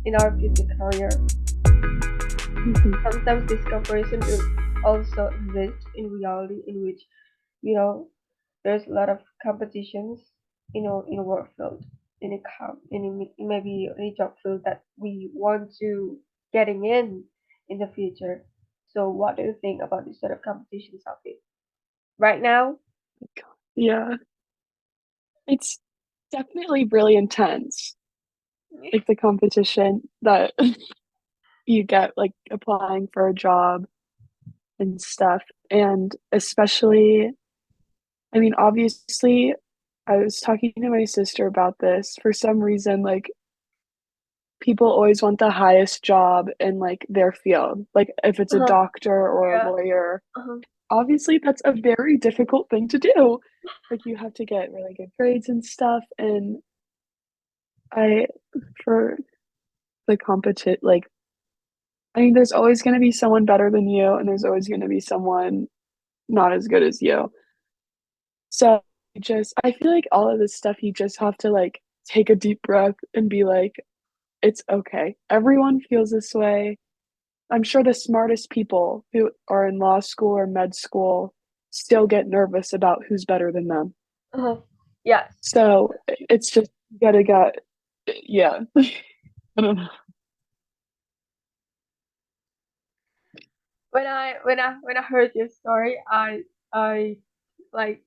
in our future career. Mhm. Sometimes this comparison will also exist in reality, in which you know there's a lot of competitions, in a work field, maybe a job field that we want to getting in the future. So what do you think about this sort of competitions of it right now? Yeah, it's definitely really intense, like the competition that you get, like applying for a job and stuff. And especially, I mean, obviously, I was talking to my sister about this. For some reason, like people always want the highest job in like their field. Like if it's a Uh-huh. doctor or a Yeah. lawyer, Uh-huh. obviously that's a very difficult thing to do. Like you have to get really good grades and stuff. And I, for the like, I mean, there's always going to be someone better than you, and there's always going to be someone not as good as you. So I feel like all of this stuff, you just have to like take a deep breath and be like, it's okay. Everyone feels this way. I'm sure the smartest people who are in law school or med school still get nervous about who's better than them. Uh-huh. Yes. So it's just, you gotta get, yeah. I don't know. When I heard your story, I like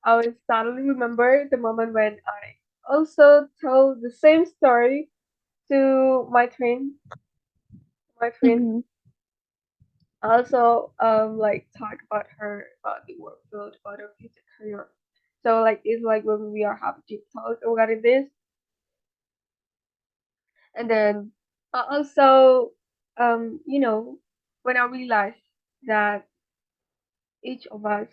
I will suddenly remember the moment when I also told the same story to my twin Mhm. also like talk about her about the work field, about her future career. So like it's like when we are having deep talk regarding this, and then also when I realized that each of us,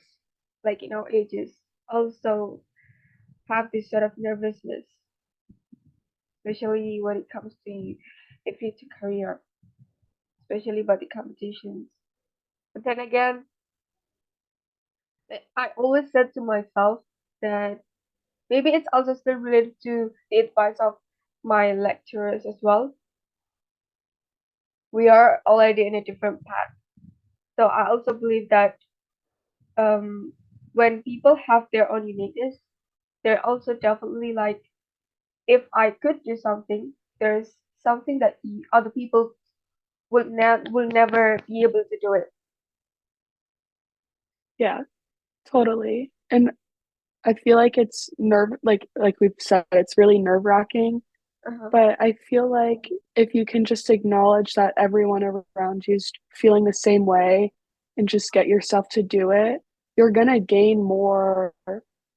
like in our ages, also have this sort of nervousness, especially when it comes to a future career, especially about the competitions. But then again, I always said to myself that maybe it's also still related to the advice of my lecturers as well. We are already in a different path. So I also believe that um, when people have their own uniqueness, they're also definitely like, if I could do something, there's something that other people will never be able to do it. Yeah, totally. And I feel like it's like we've said, it's really nerve-wracking. Uh-huh. But I feel like if you can just acknowledge that everyone around you is feeling the same way and just get yourself to do it, you're gonna gain more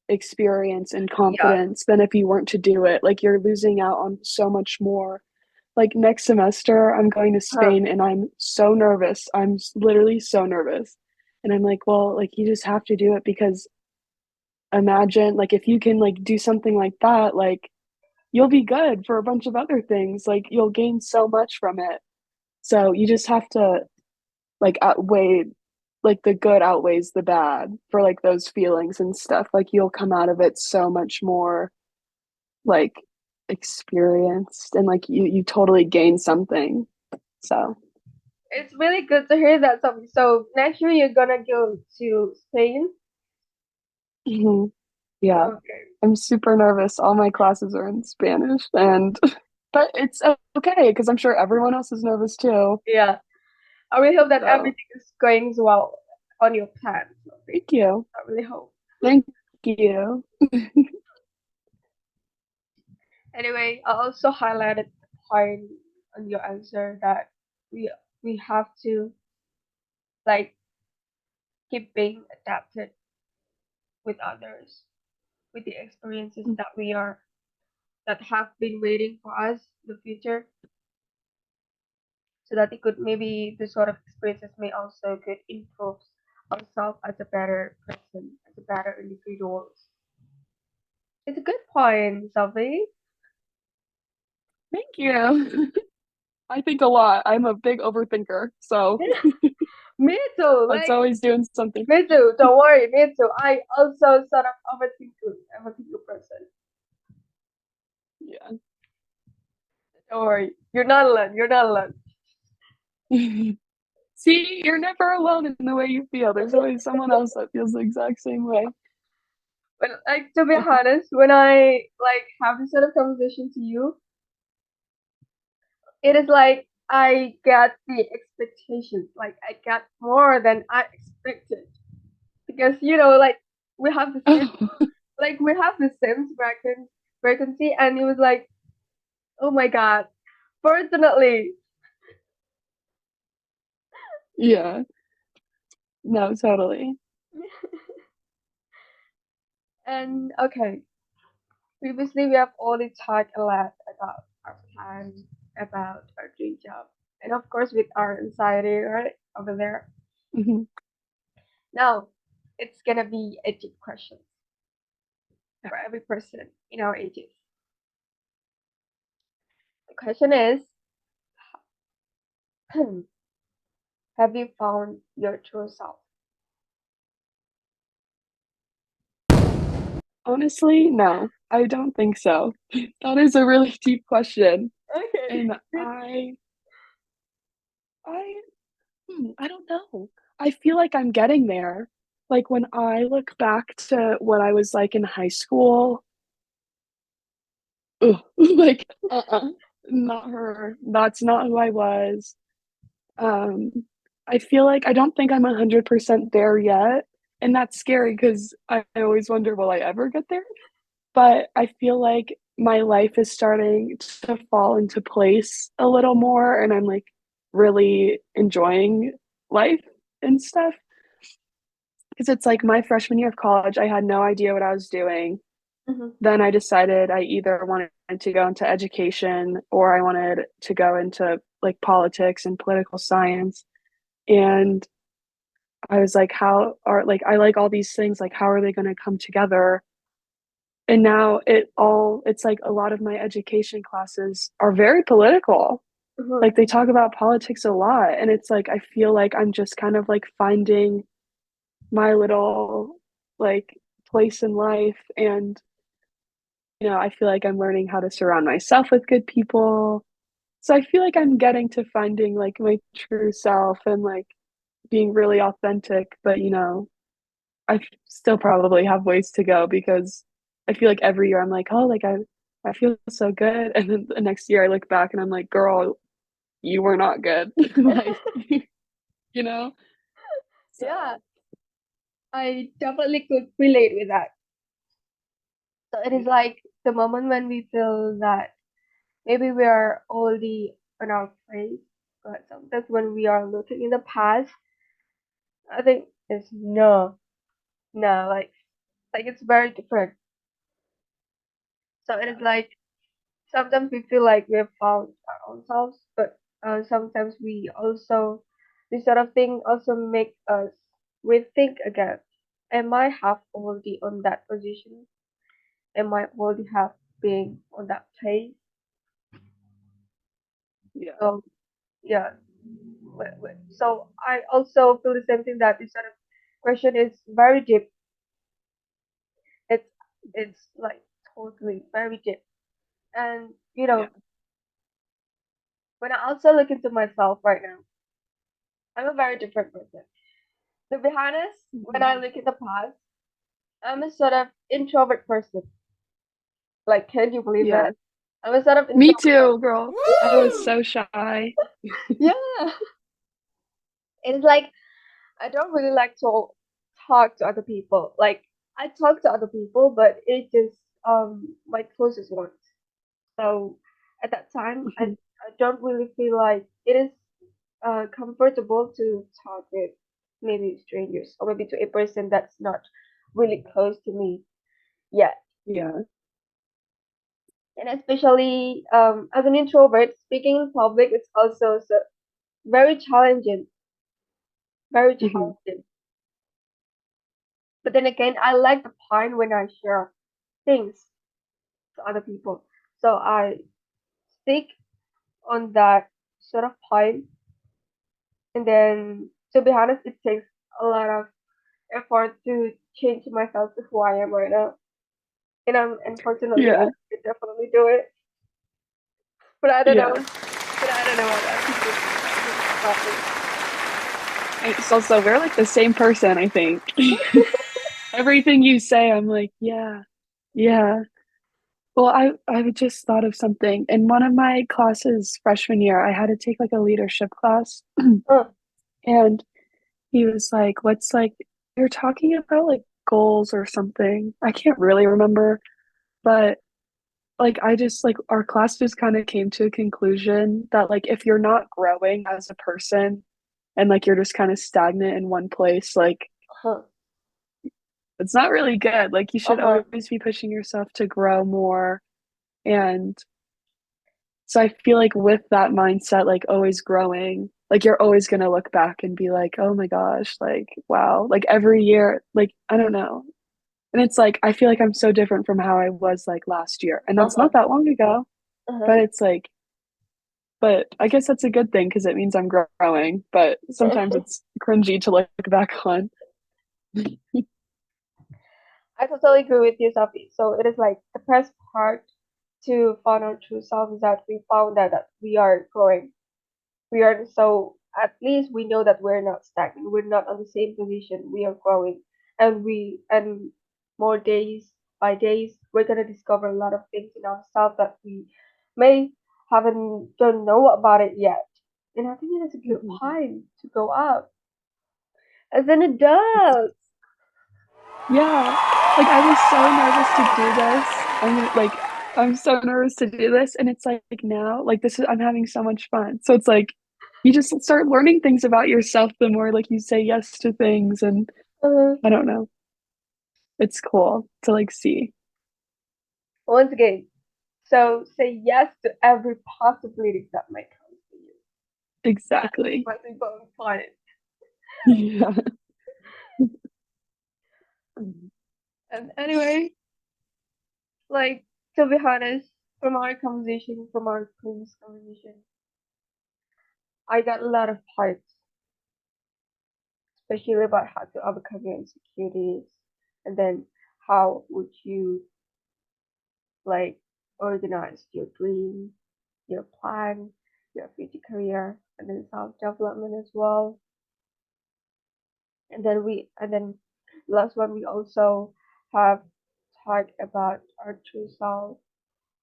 experience and Yeah. confidence than if you weren't to do it. Like you're losing out on so much more. Like next semester, I'm going to Huh. Spain and I'm so nervous. Literally so nervous. And I'm like, well, like you just have to do it because imagine like if you can like do something like that, like you'll be good for a bunch of other things. Like you'll gain so much from it. So you just have to like outweigh like the good outweighs the bad for like those feelings and stuff. Like you'll come out of it so much more like experienced and like you totally gain something. So It's really good to hear that, Sophie. So next year you're gonna go to Spain. mhm, yeah, Okay. I'm super nervous. All my classes are in Spanish and but it's okay because I'm sure everyone else is nervous too. Yeah. I really hope that So everything is going well on your plan, Sophie. thank you. I really hope. Thank you. Anyway, I also highlighted the point on your answer that we we have to like keep being adapted with others, with the experiences that have been waiting for us in the future, so that it could maybe the sort of experiences may also could improve ourselves as a better person, as a better individual. It's a good point, Sophie. Thank you. I think a lot. I'm a big overthinker, so Me too. that's Like always doing something. me too. Don't worry. Me too. I also sort of overthinker person. Yeah. Don't Don't worry. You're not alone. You're not alone. See, you're never alone in the way you feel. There's always someone else that feels the exact same way. But like to be honest, when I like have this sort of conversation to you, it is like I get the expectations. Like I get more than I expected. Because like we have the same Oh, we have the same frequency and it was like, oh my god. Fortunately. yeah. No, totally. And okay. Previously we have already talked a lot about our plan, about our dream job, and of course with our anxiety right over there. Mhm. Now it's gonna be a deep question Yeah. for every person in our ages. The question is, have you found your true self? Honestly, no, I don't think so. That is a really deep question, Okay. and I I don't know. I feel like I'm getting there. Like, when I look back to what I was like in high school, ugh, like, not her. That's not who I was. Um, I feel like I don't think I'm 100% there yet, and that's scary because I always wonder, will I ever get there? But I feel like my life is starting to fall into place a little more, and I'm, like, really enjoying life and stuff. Because it's like my freshman year of college, I had no idea what I was doing. Hmm. Then I decided I either wanted to go into education or I wanted to go into, like, politics and political science, and I was like, "How are like, I like all these things, like, how are they gonna come together?" And now it's like a lot of my education classes are very political. Hmm. Like, they talk about politics a lot, and it's like, I feel like I'm just kind of, like, finding my little, like, place in life, and, I feel like I'm learning how to surround myself with good people. So I feel like I'm getting to finding, like, my true self and, like, being really authentic, but, I still probably have ways to go because I feel like every year I'm like, "Oh, like, I feel so good," and then the next year I look back and I'm like, "Girl, you were not good." Like, you know? Yeah, So, I definitely could relate with that. So it is yeah. like the moment when we feel that maybe we are already on our place, but sometimes when we are looking in the past, I think it's no, like it's very different. So it is Yeah. like sometimes we feel like we have found our own selves, but sometimes this sort of thing also make us rethink again. Am I have already on that position? Am I already have been on that place? Yeah. So yeah, so I also feel the same thing that this sort of question is very deep. It's it's like totally very deep. And Yeah. when I also look into myself right now, I'm a very different person. To be honest, when Mhm. I look in the past, I'm a sort of introvert person. Like, can you believe Yeah. that? I'm a sort of Me introvert too, girl. I was person. so shy. Yeah. It's like I don't really like to talk to other people. Like I talk to other people, but it's just my closest ones. So at that time, I Mhm. I don't really feel like it is comfortable to talk with maybe strangers or maybe to a person that's not really close to me yet. Yeah. And especially as an introvert, speaking in public is also very challenging, very Mhm. challenging. But then again, I like the part when I share things to other people. So I stick on that sort of point. And then, to be honest, it takes a lot of effort to change myself to who I am right now. And unfortunately, I Yeah. could definitely do it. But I don't know. Yeah. But I don't know what I think it's topic. It's also, we're like the same person, I think. Everything you say, I'm like, yeah, yeah. Well, I just thought of something. In one of my classes freshman year, I had to take like a leadership class. Oh, And he was like, what's like, you're talking about like goals or something. I can't really remember, but like I just like our class just kind of came to a conclusion that like if you're not growing as a person and like you're just kind of stagnant in one place, like huh. it's not really good. Like you should Uh-huh. always be pushing yourself to grow more. And so I feel like with that mindset, like always growing, like you're always going to look back and be like, oh my gosh, like, wow, like every year, like, I don't know. And it's like, I feel like I'm so different from how I was like last year. And that's Uh-huh. not that long ago, but Uh-huh. it's like, but I guess that's a good thing because it means I'm growing. But sometimes it's cringy to look back on. I totally agree with you, Sophie. So it is like the best part to find our true self is that we found that we are growing. We are so at least we know that we're not stagnant. We're not on the same position. We are growing, and more days by days we're gonna discover a lot of things in ourselves that we may haven't don't know about it yet. And I think it is a good Mhm. time to go up as an adult. Yeah. Like I was so nervous to do this. I'm so nervous to do this. And it's like now, like this is I'm having so much fun. So it's like you just start learning things about yourself the more like you say yes to things and Uh, I don't know. It's cool to like see. Once again, so say yes to every possibility that might come to you. That's the Exactly. most important part. Yeah. And anyway, like to be honest, from our previous conversation, I got a lot of parts, especially about how to overcome your insecurities, and then how would you like organize your dream, your plan, your future career, and then self development as well. And then last one we also have talked about our true self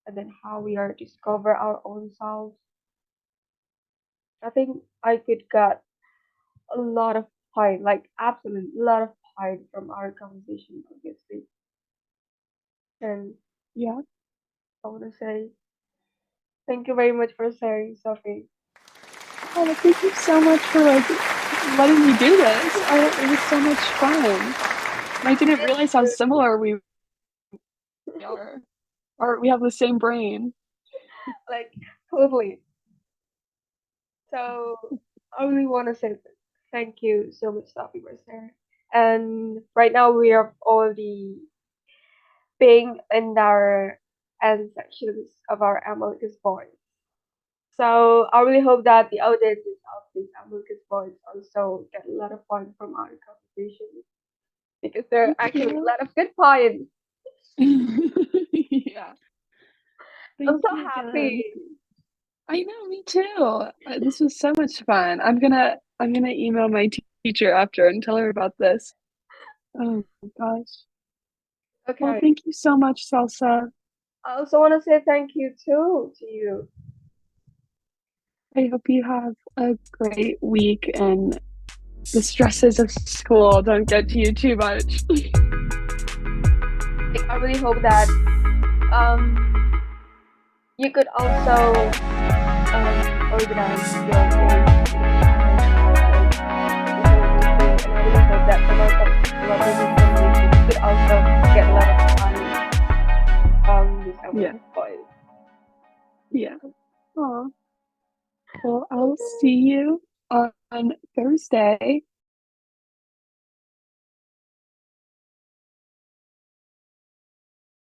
and then how we are discover our own selves. I think I could get a lot of point, like absolute lot of point from our conversation, obviously. And Yeah. I want to say thank you very much for sharing, Sophie. Oh, thank you so much for like letting me do this. It was so much fun. And I didn't realize how similar we are. Or we have the same brain. Like totally. So I really want to say thank you so much, Sophie, for sharing. And right now we are already being in our end sections of our Amalika's voice. So I really hope that the audiences of this Amalika's voice also get a lot of fun from our conversation because there are Thank actually a you. lot of good points. Yeah. I'm Thank so you again. happy. I know, me too. This was so much fun. I'm gonna email my teacher after and tell her about this. Oh my gosh. Well, Okay. thank you so much, Salsa. I also want to say thank you too to you. I hope you have a great week and the stresses of school don't get to you too much. Like, I really hope that you could also organize your days in a planner as well as you say. And I really hope that from our conversation, you could also get a lot of fun this Yeah, American boys. yeah. Aw. Well, I'll see you on Thursday.